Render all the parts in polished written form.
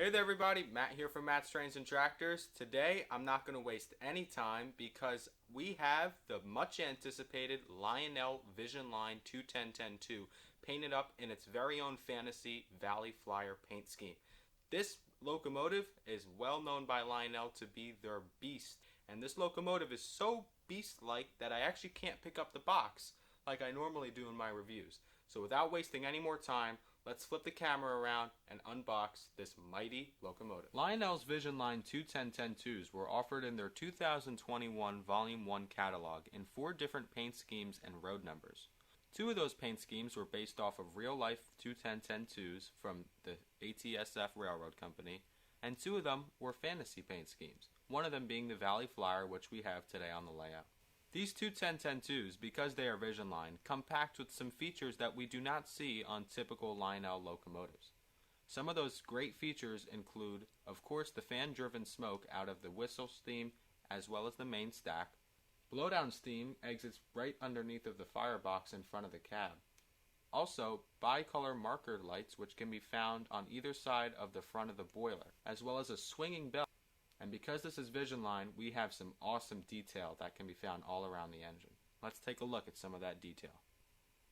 Hey there everybody, Matt here from Matt's Trains and Tractors. Today I'm not going to waste any time because we have the much anticipated Lionel Vision-Line 210-10-2 painted up in its very own fantasy Valley Flyer paint scheme. This locomotive is well known by Lionel to be their beast, and this locomotive is so beast-like that I actually can't pick up the box like I normally do in my reviews. So without wasting any more time, let's flip the camera around and unbox this mighty locomotive. Lionel's Vision-Line 210-10-2s were offered in their 2021 Volume 1 catalog in 4 different paint schemes and road numbers. 2 of those paint schemes were based off of real-life 210-10-2s from the ATSF Railroad Company, and 2 of them were fantasy paint schemes, one of them being the Valley Flyer, which we have today on the layout. These 210-10-2s, because they are Vision-Line, come packed with some features that we do not see on typical Lionel locomotives. Some of those great features include, of course, the fan-driven smoke out of the whistle steam as well as the main stack. Blowdown steam exits right underneath of the firebox in front of the cab. Also, bicolor marker lights which can be found on either side of the front of the boiler, as well as a swinging bell. And because this is Vision-Line, we have some awesome detail that can be found all around the engine. Let's take a look at some of that detail.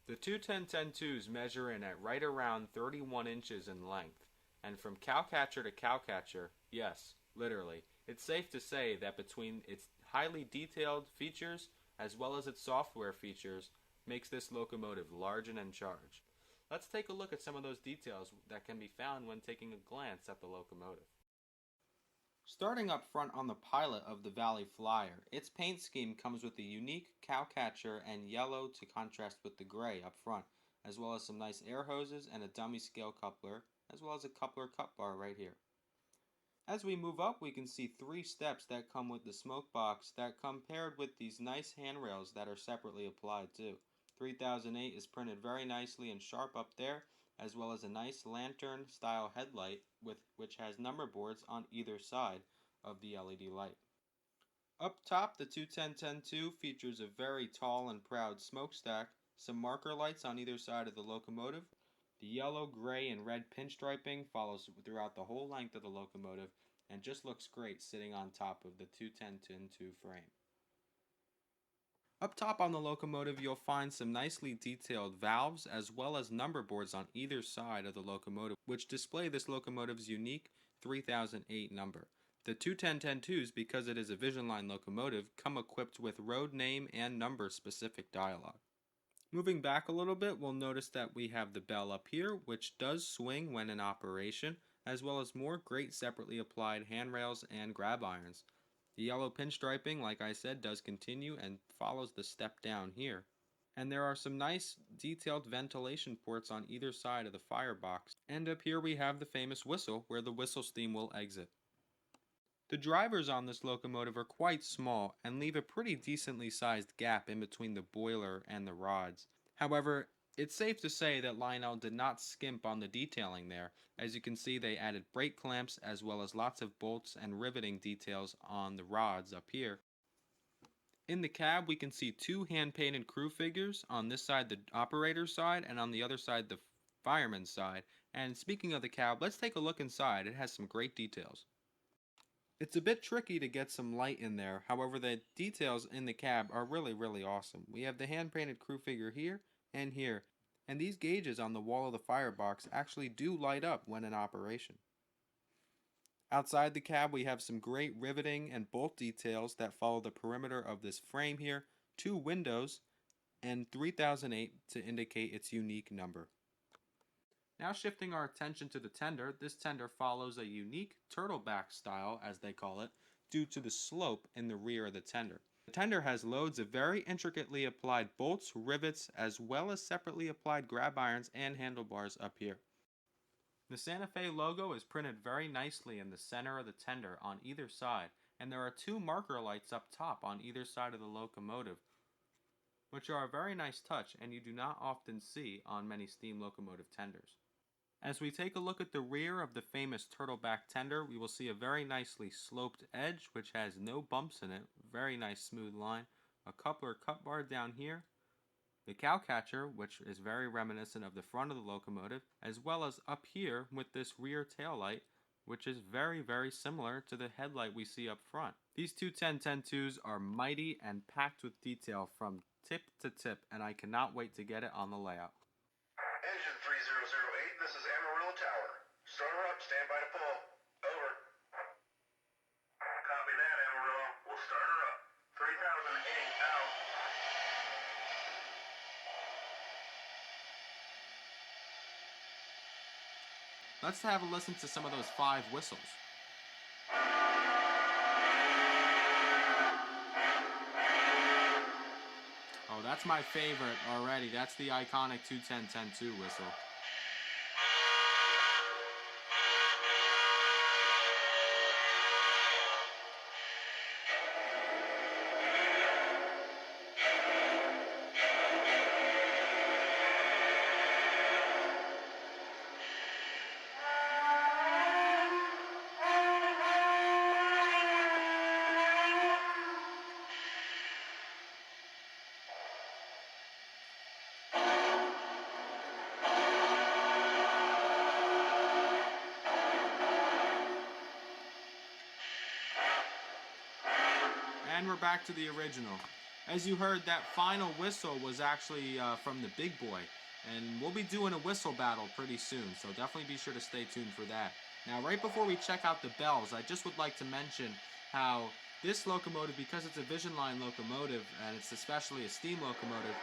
The 210-10-2s measure in at right around 31 inches in length, and from cowcatcher to cowcatcher, yes, literally, it's safe to say that between its highly detailed features as well as its software features makes this locomotive large and in charge. Let's take a look at some of those details that can be found when taking a glance at the locomotive. Starting up front on the pilot of the Valley Flyer, its paint scheme comes with a unique cowcatcher and yellow to contrast with the gray up front, as well as some nice air hoses and a dummy scale coupler, as well as a coupler cut bar right here. As we move up, we can see 3 steps that come with the smoke box that come paired with these nice handrails that are separately applied too. 3008 is printed very nicely and sharp up there, as well as a nice lantern style headlight which has number boards on either side of the LED light. Up top, the 210-10-2 features a very tall and proud smokestack, some marker lights on either side of the locomotive. The yellow, gray, and red pinstriping follows throughout the whole length of the locomotive and just looks great sitting on top of the 210-10-2 frame. Up top on the locomotive, you'll find some nicely detailed valves as well as number boards on either side of the locomotive, which display this locomotive's unique 3008 number. The 210-10-2s, because it is a Vision-Line locomotive, come equipped with road name and number specific dialogue. Moving back a little bit, we'll notice that we have the bell up here, which does swing when in operation, as well as more great separately applied handrails and grab irons. The yellow pinstriping, like I said, does continue and follows the step down here. And there are some nice detailed ventilation ports on either side of the firebox. And up here we have the famous whistle, where the whistle steam will exit. The drivers on this locomotive are quite small and leave a pretty decently sized gap in between the boiler and the rods. However, it's safe to say that Lionel did not skimp on the detailing there. As you can see, they added brake clamps as well as lots of bolts and riveting details on the rods up here. In the cab, we can see 2 hand-painted crew figures, on this side the operator's side and on the other side the fireman's side. And speaking of the cab, let's take a look inside. It has some great details. It's a bit tricky to get some light in there, however the details in the cab are really awesome. We have the hand-painted crew figure here and here, and these gauges on the wall of the firebox actually do light up when in operation. Outside the cab we have some great riveting and bolt details that follow the perimeter of this frame here, 2 windows, and 3008 to indicate its unique number. Now shifting our attention to the tender, this tender follows a unique turtleback style, as they call it, due to the slope in the rear of the tender. The tender has loads of very intricately applied bolts, rivets, as well as separately applied grab irons and handlebars up here. The Santa Fe logo is printed very nicely in the center of the tender on either side, and there are 2 marker lights up top on either side of the locomotive, which are a very nice touch and you do not often see on many steam locomotive tenders. As we take a look at the rear of the famous turtleback tender, we will see a very nicely sloped edge which has no bumps in it, very nice smooth line, a coupler cut bar down here, the cowcatcher, which is very reminiscent of the front of the locomotive, as well as up here with this rear tail light, which is very, very similar to the headlight we see up front. These two 10-10-2s are mighty and packed with detail from tip to tip, and I cannot wait to get it on the layout. Engine 3008, this is Amarillo Tower. Starter up, stand by to pull. Over. Copy that, Amarillo. We'll start her up. 3008 out. Let's have a listen to some of those 5 whistles. Oh, that's my favorite already. That's the iconic 2-10-10-2 whistle. And we're back to the original. As you heard, that final whistle was actually from the big boy. And we'll be doing a whistle battle pretty soon, so definitely be sure to stay tuned for that. Now, right before we check out the bells, I just would like to mention how this locomotive, because it's a Vision-Line locomotive, and it's especially a steam locomotive,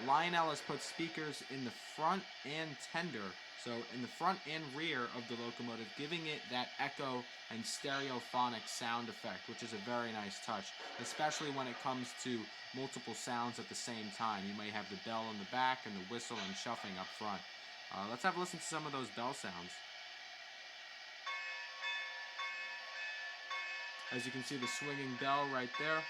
Lionel has put speakers in the front and tender, so in the front and rear of the locomotive, giving it that echo and stereophonic sound effect, which is a very nice touch, especially when it comes to multiple sounds at the same time. You may have the bell in the back and the whistle and chuffing up front. Let's have a listen to some of those bell sounds. As you can see, the swinging bell right there.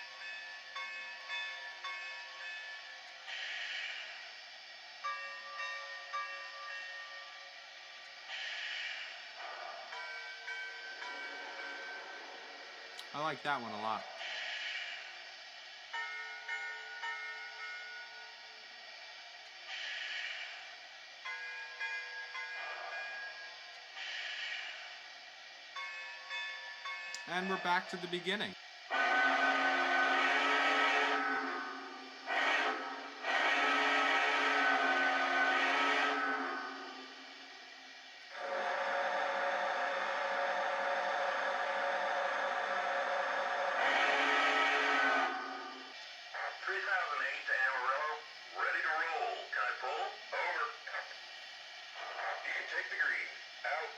I like that one a lot. And we're back to the beginning. Take the green. Out.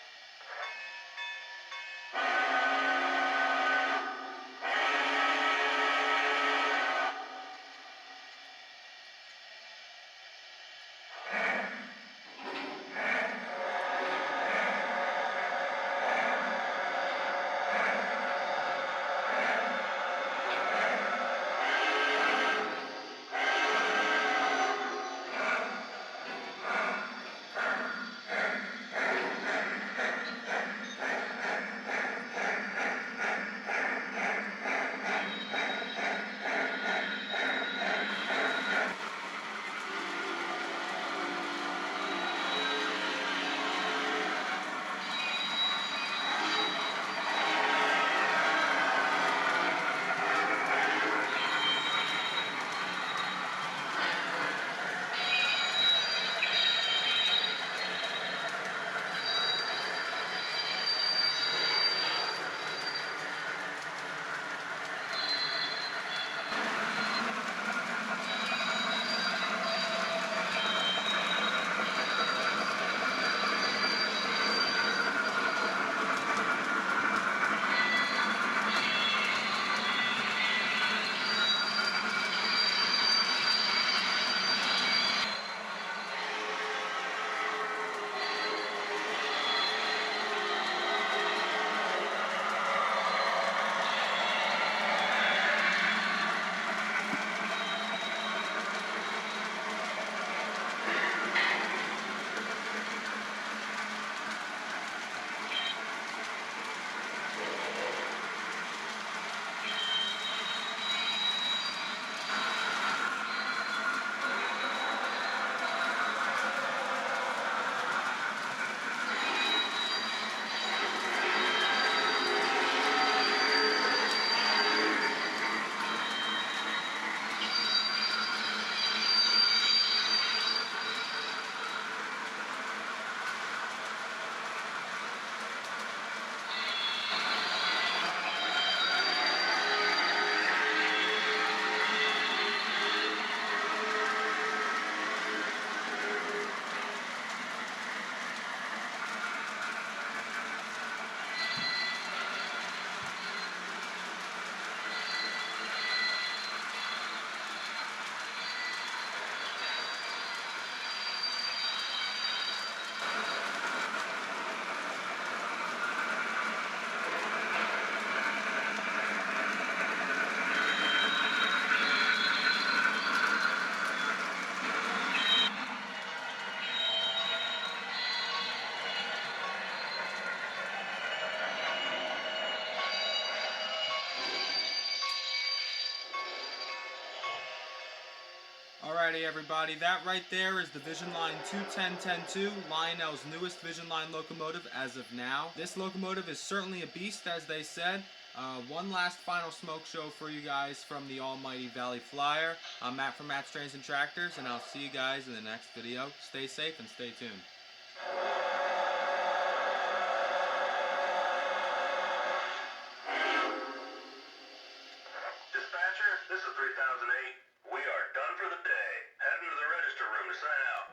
Alrighty, everybody, that right there is the Vision-Line 210-10-2, Lionel's newest Vision-Line locomotive as of now. This locomotive is certainly a beast, as they said. One last final smoke show for you guys from the almighty Valley Flyer. I'm Matt from Matt's Trains and Tractors, and I'll see you guys in the next video. Stay safe and stay tuned. Dispatcher, this is 3008. We are done for the day. Heading to the register room to sign out.